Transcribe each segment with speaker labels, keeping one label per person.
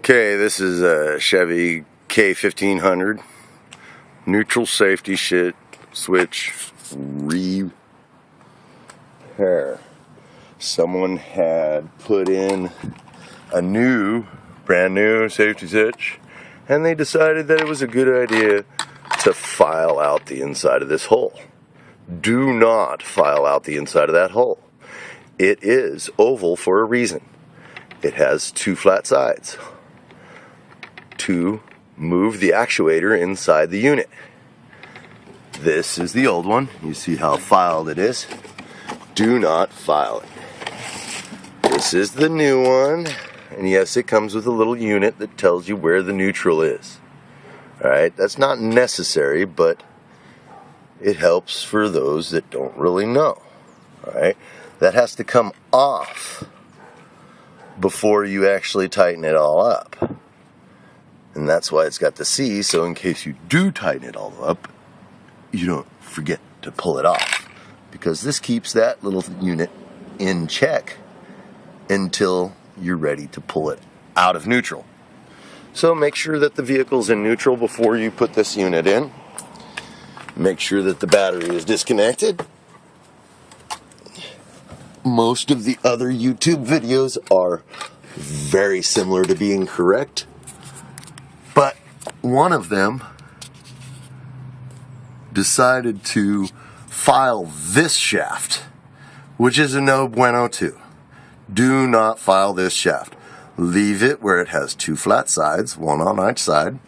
Speaker 1: Okay, this is a Chevy K1500 neutral safety switch repair. Someone had put in a brand new safety switch, and they decided that it was a good idea to file out the inside of this hole. Do not file out the inside of that hole. It is oval for a reason. It has two flat sides to move the actuator inside the unit. This is the old one. You see how filed it is. Do not file it. This is the new one, and yes, it comes with a little unit that tells you where the neutral is. Alright, that's not necessary, but it helps for those that don't really know. Alright, that has to come off before you actually tighten it all up. And that's why it's got the C, so in case you do tighten it all up, you don't forget to pull it off. Because this keeps that little unit in check until you're ready to pull it out of neutral. So make sure that the vehicle's in neutral before you put this unit in. Make sure that the battery is disconnected. Most of the other YouTube videos are very similar to being correct. But one of them decided to file this shaft, which is a no bueno too. Do not file this shaft. Leave it where it has two flat sides, one on each side.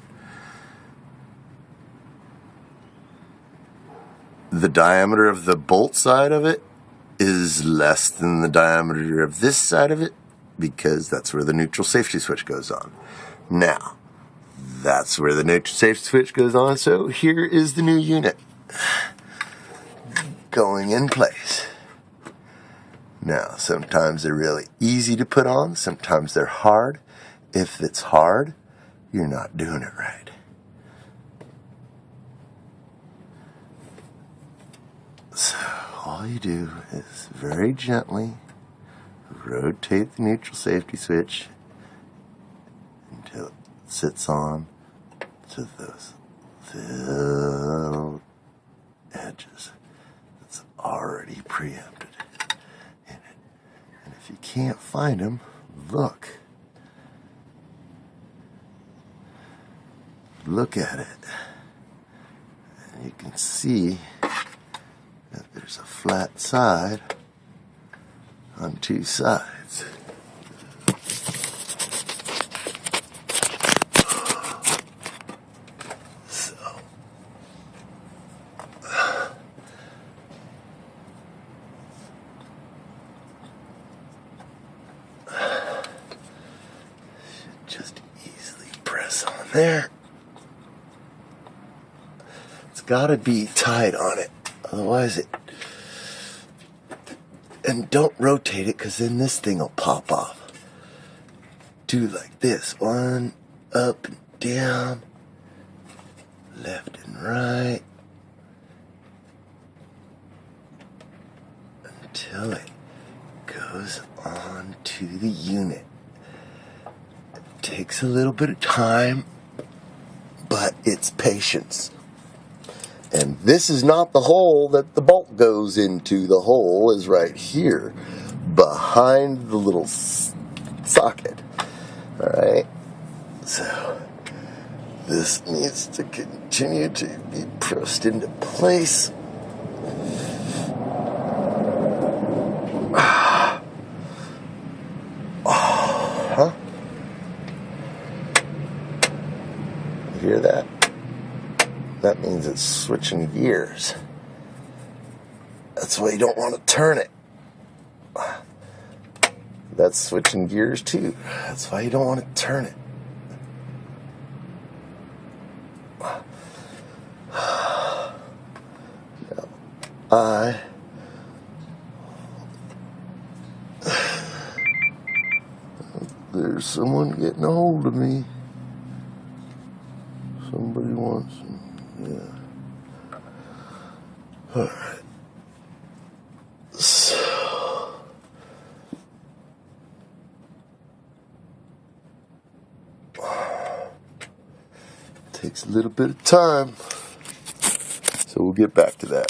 Speaker 1: The diameter of the bolt side of it is less than the diameter of this side of it, because that's where the neutral safety switch goes on. Now, that's where the neutral safety switch goes on, so here is the new unit going in place. Now, sometimes they're really easy to put on, sometimes they're hard. If it's hard, you're not doing it right. So, all you do is very gently rotate the neutral safety switch until it sits on to those little edges that's already preempted in it. And if you can't find them, look at it, and you can see that there's a flat side on two sides. So, should just easily press on there. It's gotta be tight on it, otherwise and don't rotate it, because then this thing will pop off. Do like this, one up and down, left and right, until it goes on to the unit. It takes a little bit of time, but it's patience. And this is not the hole that the bolt goes into. The hole is right here, behind the little socket. Alright? So, this needs to continue to be pressed into place. Huh? You hear that? That means it's switching gears. That's why you don't want to turn it. That's switching gears too. That's why you don't want to turn it. Now, there's someone getting a hold of me. Somebody wants me. Yeah. Alright. So, Takes a little bit of time, so we'll get back to that.